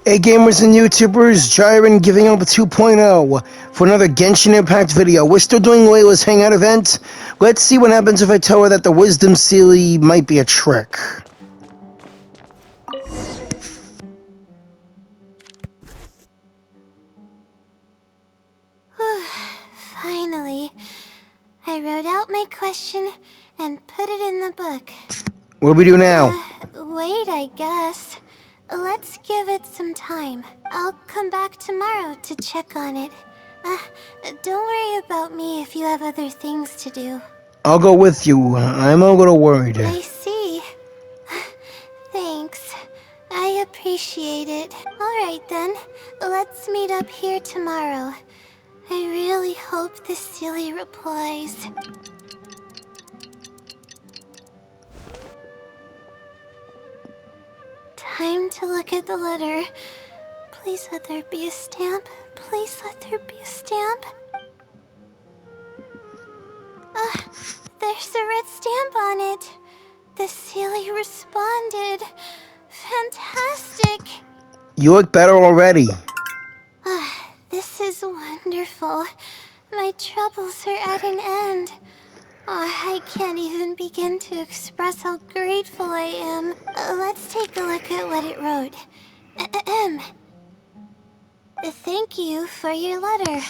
Hey gamers and YouTubers, Jiren giving up a 2.0 for another Genshin Impact video. We're still doing Layla's Hangout event. Let's see what happens if I tell her that the Wisdom Sealy might be a trick. Finally, I wrote out my question and put it in the book. What do we do now? Wait, I guess. Let's give it some time. I'll come back tomorrow to check on it. Don't worry about me if you have other things to do. I'll go with you. I'm a little worried. I see. Thanks. I appreciate it. Alright then, let's meet up here tomorrow. I really hope the Sealy replies. Time to look at the letter. Please let there be a stamp. Please let there be a stamp. There's a red stamp on it. The Sealy responded. Fantastic. You look better already. This is wonderful. My troubles are at an end. I can't even begin to express how grateful I am. Let's take a look at what it wrote. Thank you for your letter.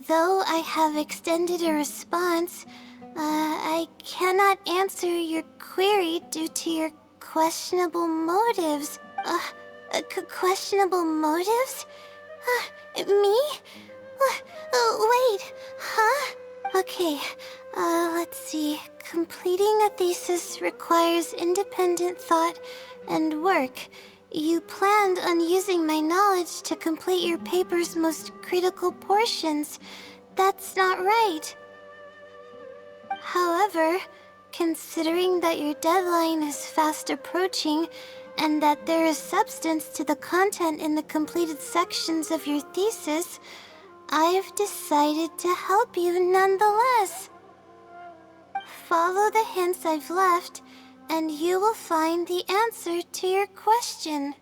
Though I have extended a response, I cannot answer your query due to your questionable motives. Questionable motives? Me? Wait, huh? Okay, let's see. Completing a thesis requires independent thought and work. You planned on using my knowledge to complete your paper's most critical portions. That's not right. However, considering that your deadline is fast approaching, and that there is substance to the content in the completed sections of your thesis, I've decided to help you nonetheless. Follow the hints I've left, and you will find the answer to your question.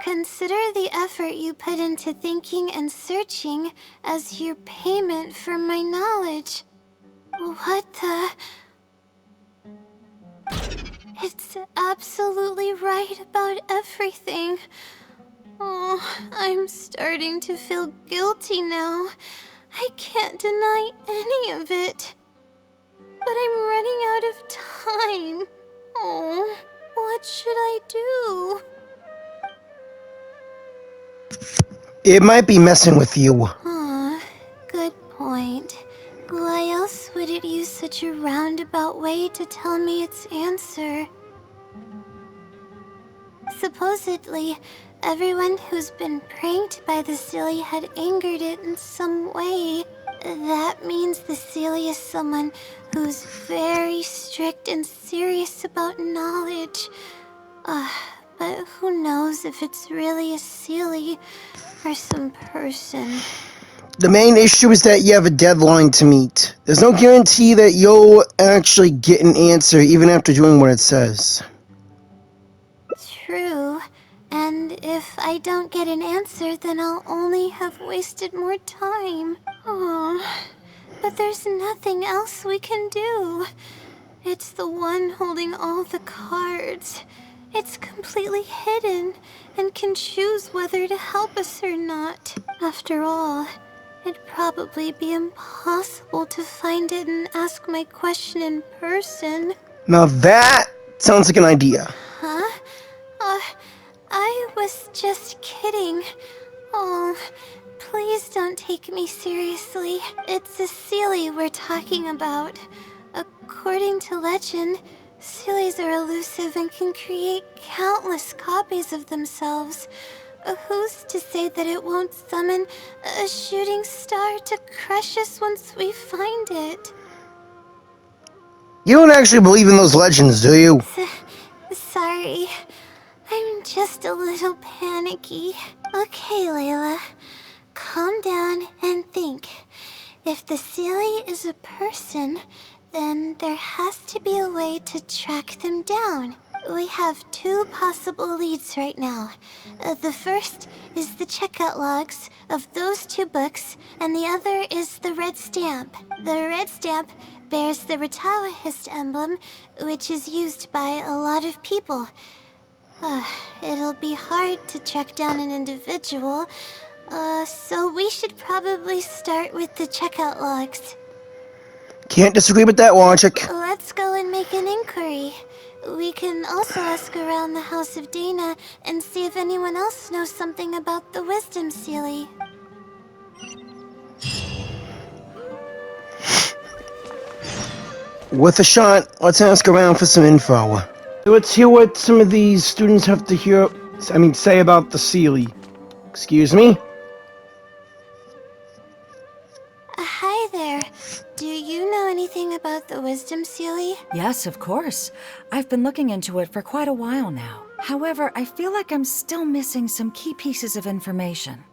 Consider the effort you put into thinking and searching as your payment for my knowledge. What the... It's absolutely right about everything. Oh, I'm starting to feel guilty now. I can't deny any of it. But I'm running out of time. Oh, what should I do? It might be messing with you. Good point. Why else would it use such a roundabout way to tell me its answer? Supposedly, everyone who's been pranked by the Sealy had angered it in some way. That means the Sealy is someone who's very strict and serious about knowledge. But who knows if it's really a Sealy or some person. The main issue is that you have a deadline to meet. There's no guarantee that you'll actually get an answer even after doing what it says. True. And if I don't get an answer, then I'll only have wasted more time. But there's nothing else we can do. It's the one holding all the cards. It's completely hidden and can choose whether to help us or not. After all, it'd probably be impossible to find it and ask my question in person. Now that sounds like an idea. Huh? I was just kidding. Oh, please don't take me seriously. It's a Sealy we're talking about. According to legend, Sealies are elusive and can create countless copies of themselves. Who's to say that it won't summon a shooting star to crush us once we find it? You don't actually believe in those legends, do you? Sorry. I'm just a little panicky. Okay, Layla. Calm down and think. If the Sealy is a person, then there has to be a way to track them down. We have two possible leads right now. The first is the checkout logs of those two books, and the other is the red stamp. The red stamp bears the Retawahist emblem, which is used by a lot of people. It'll be hard to track down an individual, so we should probably start with the checkout logs. Can't disagree with that logic. Let's go and make an inquiry. We can also ask around the House of Dana and see if anyone else knows something about the Wisdom Sealy. With a shot, let's ask around for some info. Let's hear what some of these students have to say about the Sealy. Excuse me? Hi there. Do you know anything about the Wisdom Sealy? Yes, of course. I've been looking into it for quite a while now. However, I feel like I'm still missing some key pieces of information.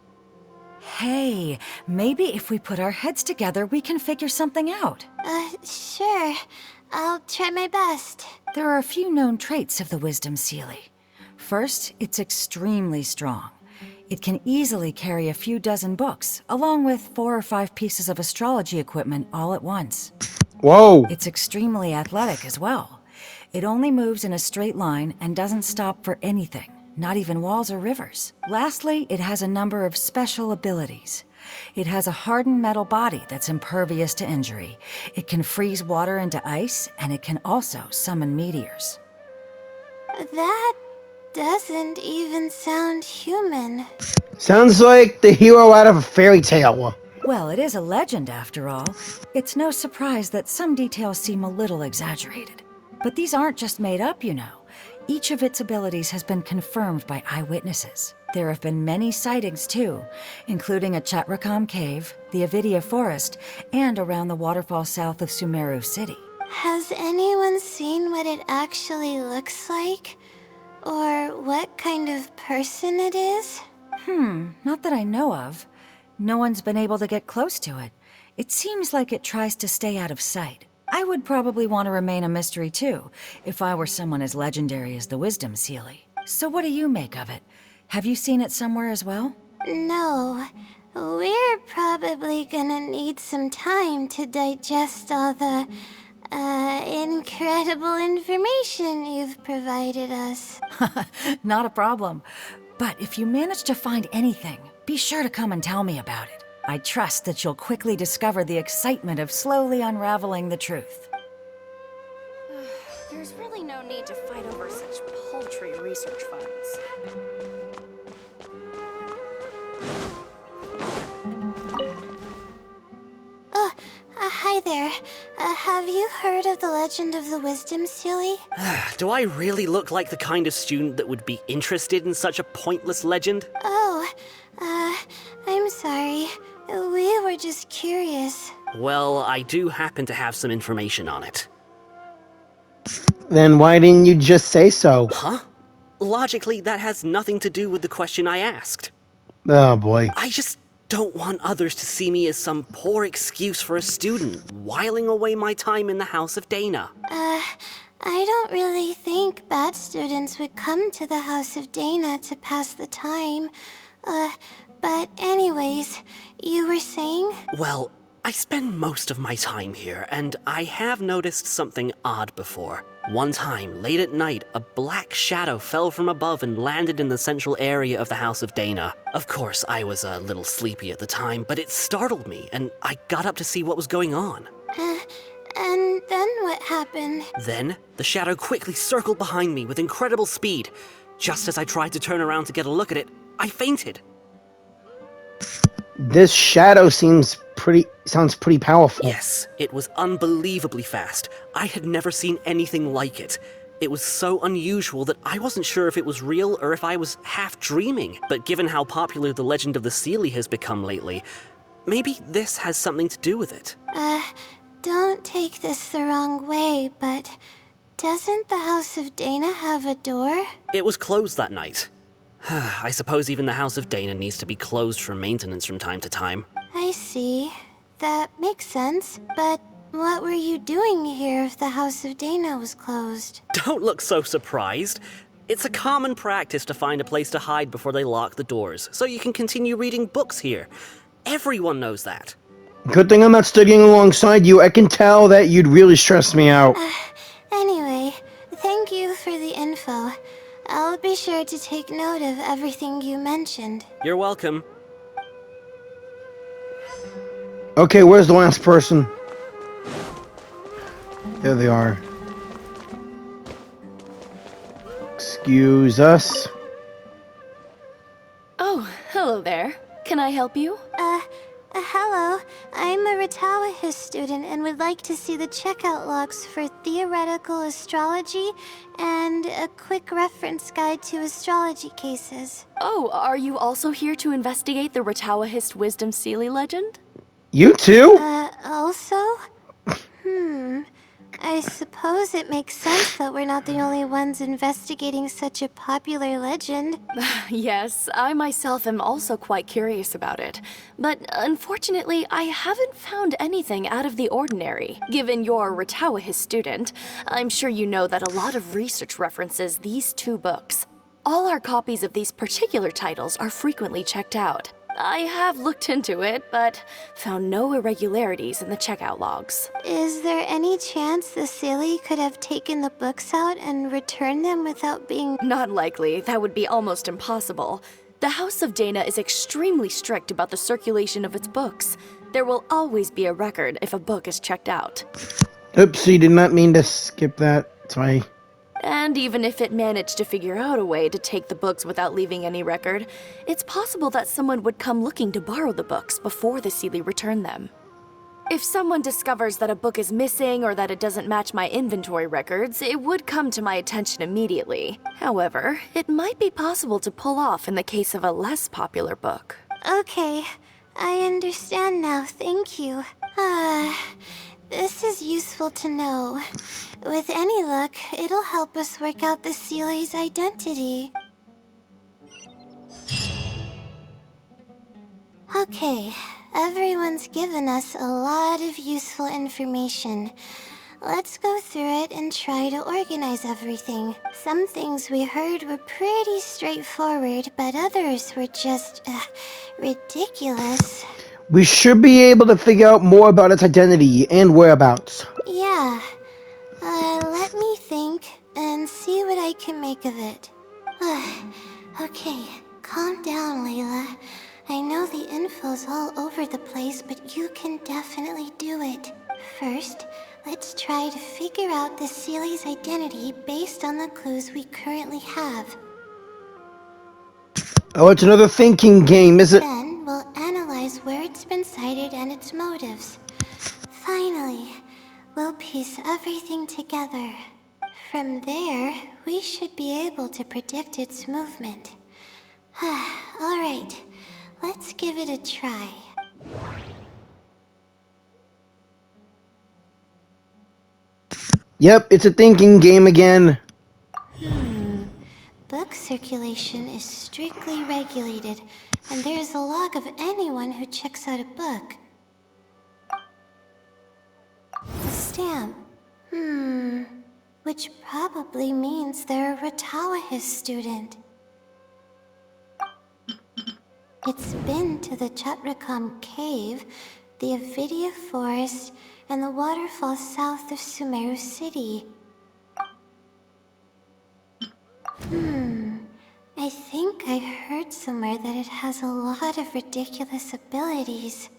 Hey, maybe if we put our heads together, we can figure something out. Sure. I'll try my best. There are a few known traits of the Wisdom Sealy. First, it's extremely strong. It can easily carry a few dozen books, along with 4 or 5 pieces of astrology equipment all at once. Whoa! It's extremely athletic as well. It only moves in a straight line and doesn't stop for anything, not even walls or rivers. Lastly, it has a number of special abilities. It has a hardened metal body that's impervious to injury. It can freeze water into ice, and it can also summon meteors. That doesn't even sound human. Sounds like the hero out of a fairy tale. Well, it is a legend after all. It's no surprise that some details seem a little exaggerated. But these aren't just made up, you know. Each of its abilities has been confirmed by eyewitnesses. There have been many sightings too, including at Chatrakam Cave, the Avidia Forest, and around the waterfall south of Sumeru City. Has anyone seen what it actually looks like? Or what kind of person it is? Not that I know of. No one's been able to get close to it. It seems like it tries to stay out of sight. I would probably want to remain a mystery too, if I were someone as legendary as the Wisdom Sealy. So what do you make of it? Have you seen it somewhere as well? No. We're probably gonna need some time to digest all the, incredible information you've provided us. Not a problem. But if you manage to find anything, be sure to come and tell me about it. I trust that you'll quickly discover the excitement of slowly unraveling the truth. There's really no need to fight over such paltry research funds. Hi there. Have you heard of the legend of the Wisdom Sealy? Do I really look like the kind of student that would be interested in such a pointless legend? Oh, I'm sorry. We were just curious. Well, I do happen to have some information on it. Then why didn't you just say so? Huh? Logically, that has nothing to do with the question I asked. Oh boy. I just don't want others to see me as some poor excuse for a student, whiling away my time in the House of Dana. I don't really think bad students would come to the House of Dana to pass the time. But anyways, you were saying? Well, I spend most of my time here, and I have noticed something odd before. One time, late at night, a black shadow fell from above and landed in the central area of the House of Dana. Of course, I was a little sleepy at the time, but it startled me, and I got up to see what was going on. And then what happened? Then, the shadow quickly circled behind me with incredible speed. Just as I tried to turn around to get a look at it, I fainted. This shadow sounds pretty powerful. Yes, it was unbelievably fast. I had never seen anything like it. It was so unusual that I wasn't sure if it was real or if I was half dreaming. But given how popular the legend of the Sealy has become lately, maybe this has something to do with it. Don't take this the wrong way, but doesn't the House of Dana have a door? It was closed that night. I suppose even the House of Dana needs to be closed for maintenance from time to time. I see. That makes sense. But What were you doing here if the House of Dana was closed? Don't look so surprised. It's a common practice to find a place to hide before they lock the doors, so you can continue reading books here. Everyone knows that. Good thing I'm not studying alongside you. I can tell that you'd really stress me out. Anyway, thank you for the info. I'll be sure to take note of everything you mentioned. You're welcome. Okay, where's the last person? There they are. Excuse us. Oh, hello there. Can I help you? Hello. I'm a Ratawahis student and would like to see the checkout logs for theoretical astrology and a quick reference guide to astrology cases. Oh, are you also here to investigate the Ratawahist Wisdom Sealy legend? You too? Also? I suppose it makes sense that we're not the only ones investigating such a popular legend. Yes, I myself am also quite curious about it. But unfortunately, I haven't found anything out of the ordinary. Given you're a Ratawahist student, I'm sure you know that a lot of research references these two books. All our copies of these particular titles are frequently checked out. I have looked into it, but found no irregularities in the checkout logs. Is there any chance the Silly could have taken the books out and returned them without being... Not likely. That would be almost impossible. The House of Dana is extremely strict about the circulation of its books. There will always be a record if a book is checked out. Oopsie, did not mean to skip that. Sorry. And even if it managed to figure out a way to take the books without leaving any record, it's possible that someone would come looking to borrow the books before the Sealy returned them. If someone discovers that a book is missing or that it doesn't match my inventory records, it would come to my attention immediately. However, it might be possible to pull off in the case of a less popular book. Okay, I understand now, thank you. This is useful to know. With any luck, it'll help us work out the Sealy's identity. Okay, everyone's given us a lot of useful information. Let's go through it and try to organize everything. Some things we heard were pretty straightforward, but others were just, ridiculous. We should be able to figure out more about its identity and whereabouts. Yeah. Let me think and see what I can make of it. Okay, calm down, Layla. I know the info's all over the place, but you can definitely do it. First, let's try to figure out the Sealy's identity based on the clues we currently have. Oh, it's another thinking game, is it? Then, we'll analyze where it's been sighted and its motives. Finally, we'll piece everything together. From there, we should be able to predict its movement. Alright, let's give it a try. Yep, it's a thinking game again. Book circulation is strictly regulated, and there's a log of anyone who checks out a book. The stamp. Which probably means they're a Ratawahis student. It's been to the Chatrakam Cave, the Avidia Forest, and the waterfall south of Sumeru City. I think I heard somewhere that it has a lot of ridiculous abilities.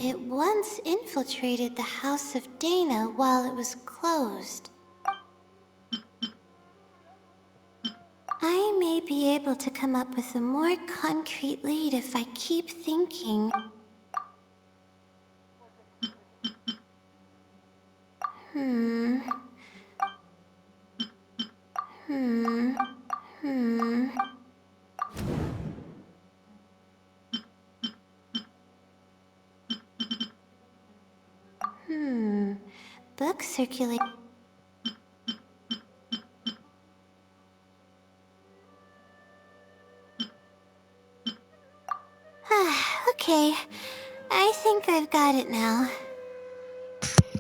It once infiltrated the House of Dana while it was closed. I may be able to come up with a more concrete lead if I keep thinking. Book circulate. Okay, I think I've got it now.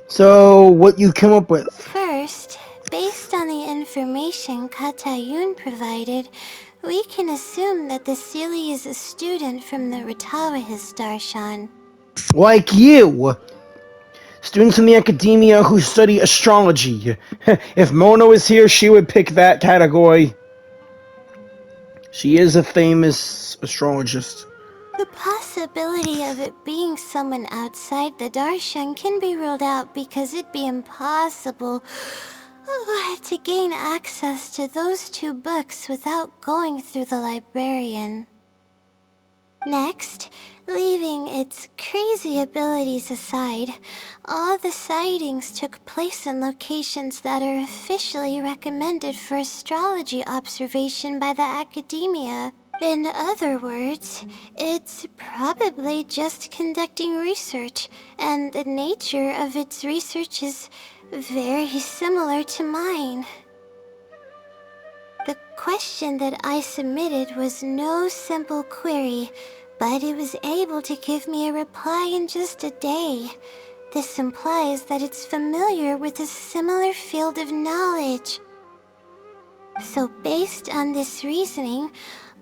So, what you come up with? First, based on the information Katayun provided, we can assume that the Seelie is a student from the Ratawa Darshan. Like you! Students in the academia who study astrology. If Mona was here, she would pick that category. She is a famous astrologist. The possibility of it being someone outside the Darshan can be ruled out because it'd be impossible to gain access to those two books without going through the librarian. Next, leaving its crazy abilities aside, all the sightings took place in locations that are officially recommended for astrology observation by the academia. In other words, it's probably just conducting research, and the nature of its research is very similar to mine. The question that I submitted was no simple query, but it was able to give me a reply in just a day. This implies that it's familiar with a similar field of knowledge. So based on this reasoning,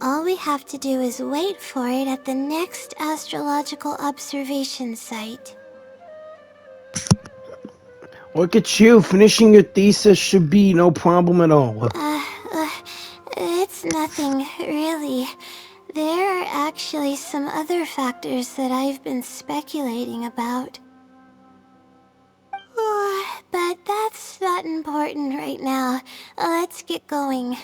all we have to do is wait for it at the next astrological observation site. Look at you, finishing your thesis should be no problem at all. It's nothing, really. There are actually some other factors that I've been speculating about. But that's not important right now. Let's get going.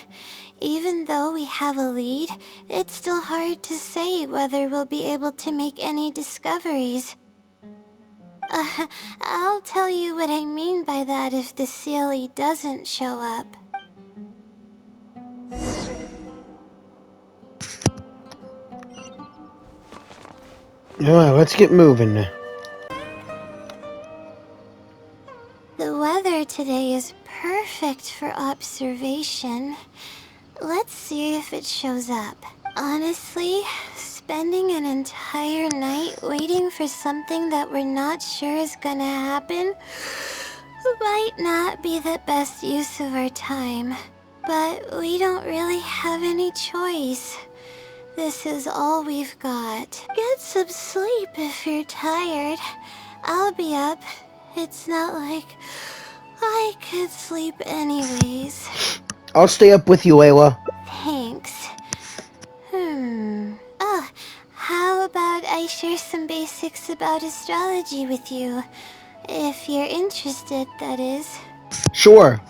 Even though we have a lead, it's still hard to say whether we'll be able to make any discoveries. I'll tell you what I mean by that if the Seelie doesn't show up. Alright, let's get moving. The weather today is perfect for observation. Let's see if it shows up. Honestly, spending an entire night waiting for something that we're not sure is gonna happen might not be the best use of our time. But we don't really have any choice. This is all we've got. Get some sleep if you're tired. I'll be up. It's not like I could sleep anyways. I'll stay up with you, Layla. Thanks. Oh, how about I share some basics about astrology with you? If you're interested, that is. Sure.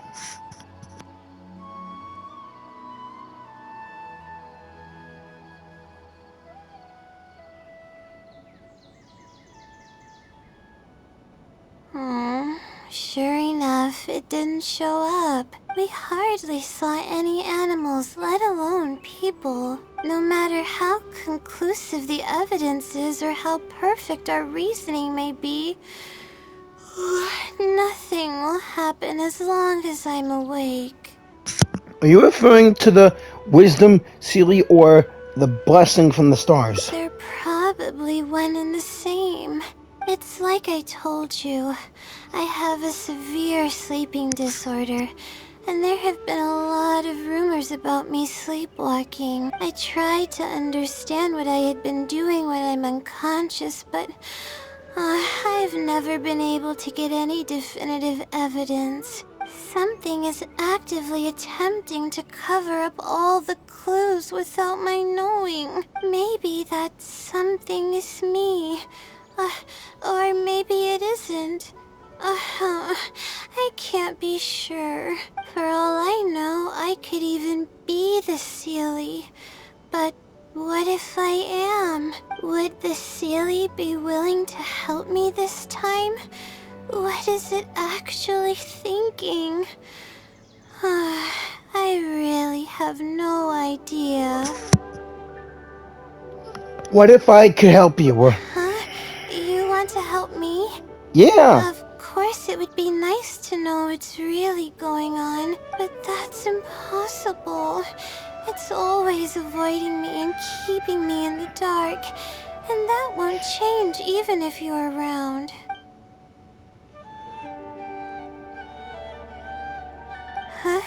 Sure enough, it didn't show up. We hardly saw any animals, let alone people. No matter how conclusive the evidence is or how perfect our reasoning may be, nothing will happen as long as I'm awake. Are you referring to the wisdom Seelie or the blessing from the stars? They're probably one and the same. It's like I told you. I have a severe sleeping disorder, and there have been a lot of rumors about me sleepwalking. I tried to understand what I had been doing when I'm unconscious, but I've never been able to get any definitive evidence. Something is actively attempting to cover up all the clues without my knowing. Maybe that something is me. Or maybe it isn't. I can't be sure. For all I know, I could even be the Seelie. But what if I am? Would the Seelie be willing to help me this time? What is it actually thinking? I really have no idea. What if I could help you? You want to help me? Yeah. Of course it would be nice to know what's really going on, but that's impossible. It's always avoiding me and keeping me in the dark. And that won't change even if you're around. Huh?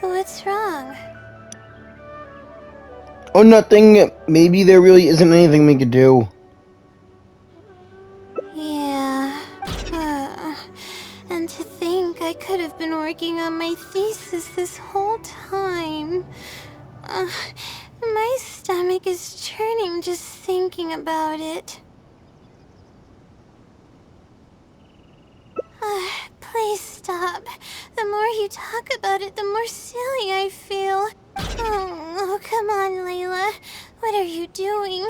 What's wrong? Oh, nothing. Maybe there really isn't anything we could do. Yeah. And to think I could have been working on my thesis this whole time. My stomach is churning just thinking about it. Please stop. The more you talk about it, the more silly I feel. Oh, come on, Layla. What are you doing?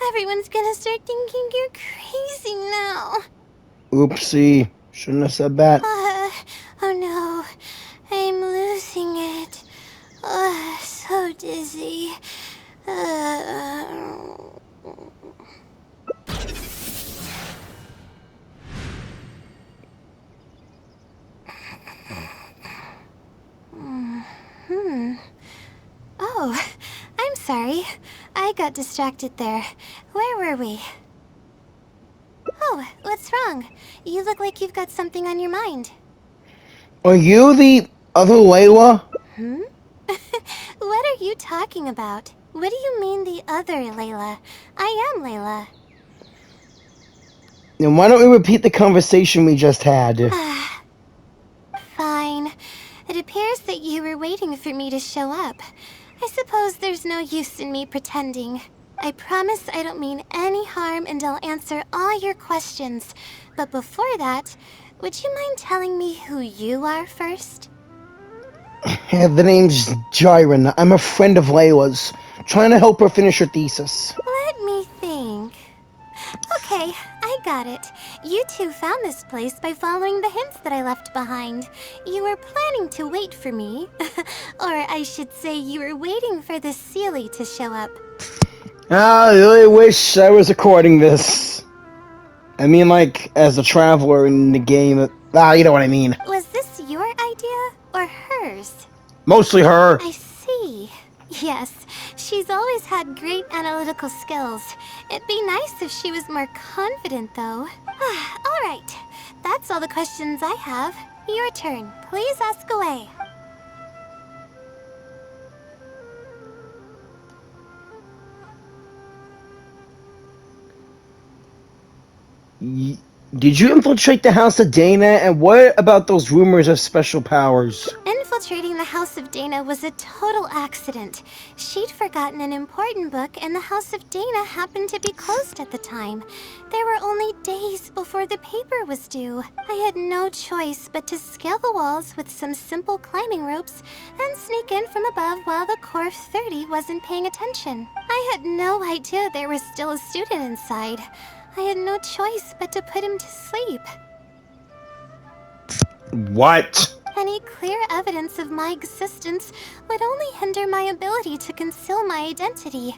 Everyone's gonna start thinking you're crazy now. Oopsie. Shouldn't have said that. Oh no. I'm losing it. So dizzy. Oh, I'm sorry. I got distracted there. Where were we? Oh, what's wrong? You look like you've got something on your mind. Are you the other Layla? What are you talking about? What do you mean the other Layla? I am Layla. Then why don't we repeat the conversation we just had? Fine. It appears that you were waiting for me to show up. I suppose there's no use in me pretending. I promise I don't mean any harm and I'll answer all your questions. But before that, would you mind telling me who you are first? The name's Jiren. I'm a friend of Layla's, trying to help her finish her thesis. Let me think. Okay, I got it. You two found this place by following the hints that I left behind. You were planning to wait for me. Or I should say you were waiting for the Seelie to show up. I really wish I was recording this. I mean, like, as a traveler in the game. You know what I mean. Was this your idea or hers? Mostly her. I see. Yes, she's always had great analytical skills. It'd be nice if she was more confident, though. All right, that's all the questions I have. Your turn. Please ask away. Did you infiltrate the House of Dana? And what about those rumors of special powers? Infiltrating the House of Dana was a total accident. She'd forgotten an important book, and the House of Dana happened to be closed at the time. There were only days before the paper was due. I had no choice but to scale the walls with some simple climbing ropes and sneak in from above while the Core 30 wasn't paying attention. I had no idea there was still a student inside. I had no choice but to put him to sleep. What? Any clear evidence of my existence would only hinder my ability to conceal my identity.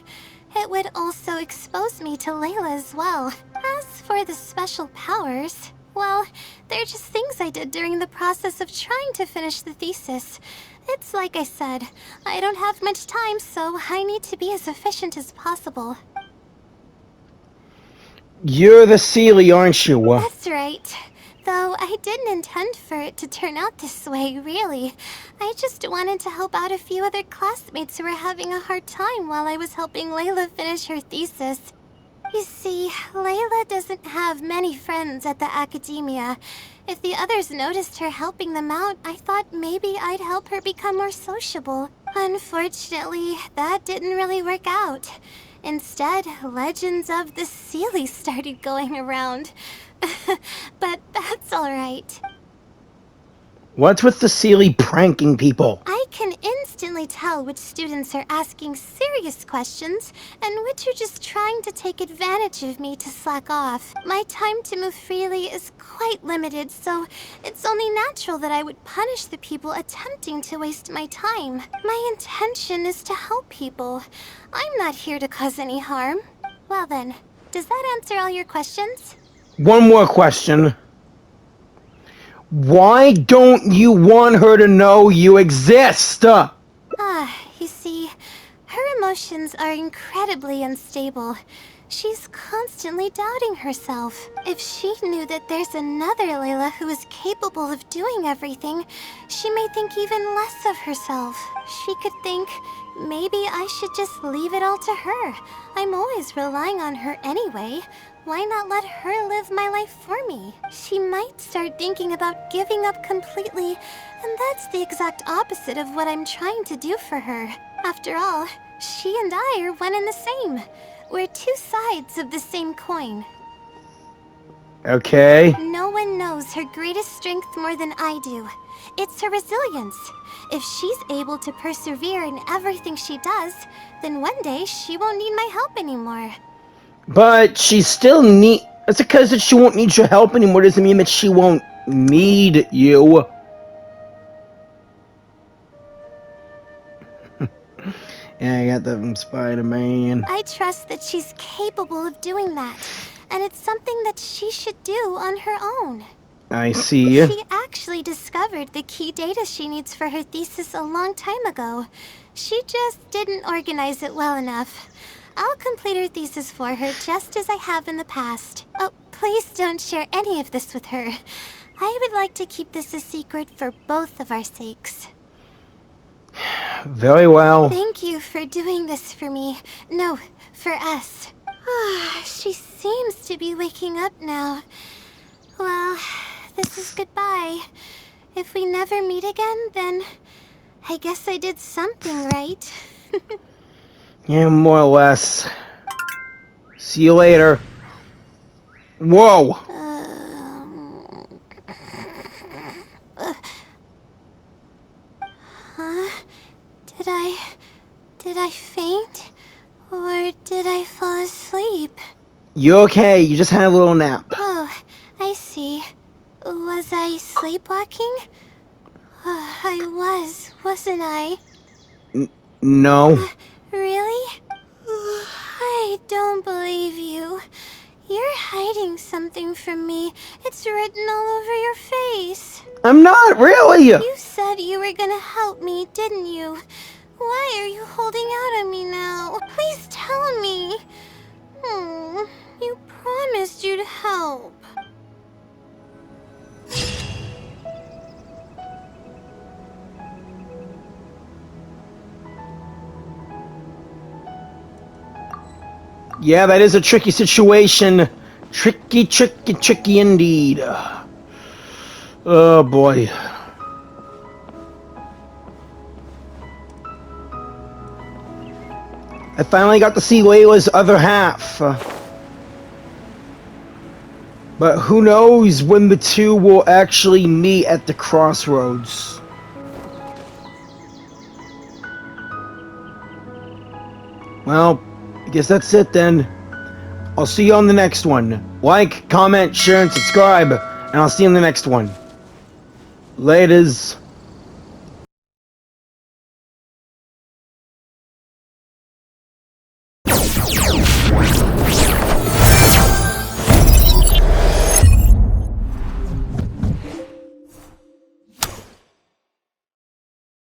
It would also expose me to Layla as well. As for the special powers, well, they're just things I did during the process of trying to finish the thesis. It's like I said, I don't have much time, so I need to be as efficient as possible. You're the Seelie, aren't you? That's right. Though I didn't intend for it to turn out this way, really. I just wanted to help out a few other classmates who were having a hard time while I was helping Layla finish her thesis. You see, Layla doesn't have many friends at the academia. If the others noticed her helping them out, I thought maybe I'd help her become more sociable. Unfortunately, that didn't really work out. Instead, legends of the Seelie started going around. But that's alright. What's with the Seelie pranking people? I can instantly tell which students are asking serious questions and which are just trying to take advantage of me to slack off. My time to move freely is quite limited, so it's only natural that I would punish the people attempting to waste my time. My intention is to help people. I'm not here to cause any harm. Well then, does that answer all your questions? One more question. Why don't you want her to know you exist? You see, her emotions are incredibly unstable. She's constantly doubting herself. If she knew that there's another Layla who is capable of doing everything, she may think even less of herself. She could think, maybe I should just leave it all to her. I'm always relying on her anyway. Why not let her live my life for me? She might start thinking about giving up completely, and that's the exact opposite of what I'm trying to do for her. After all, she and I are one and the same. We're two sides of the same coin. Okay. No one knows her greatest strength more than I do. It's her resilience. If she's able to persevere in everything she does, then one day she won't need my help anymore. But she still need... That's because that she won't need your help anymore doesn't mean that she won't need you. Yeah, I got that from Spider-Man. I trust that she's capable of doing that, and it's something that she should do on her own. I see. She actually discovered the key data she needs for her thesis a long time ago. She just didn't organize it well enough. I'll complete her thesis for her just as I have in the past. Oh, please don't share any of this with her. I would like to keep this a secret for both of our sakes. Very well. Thank you for doing this for me. No, for us. She seems to be waking up now. Well, this is goodbye. If we never meet again, then I guess I did something right. Yeah, more or less. See you later. Whoa! Did I faint? Or did I fall asleep? You okay? You just had a little nap. Oh, I see. Was I sleepwalking? I wasn't I? No. Really? I don't believe you. You're hiding something from me. It's written all over your face. I'm not, really! You said you were gonna help me, didn't you? Why are you holding out on me now? Please tell me. You promised you'd help. Yeah, that is a tricky situation. Tricky, tricky, tricky indeed. Oh boy. I finally got to see Layla's other half. But who knows when the two will actually meet at the crossroads. Well, I guess that's it then. I'll see you on the next one. Like, comment, share, and subscribe. And I'll see you in the next one. Laters.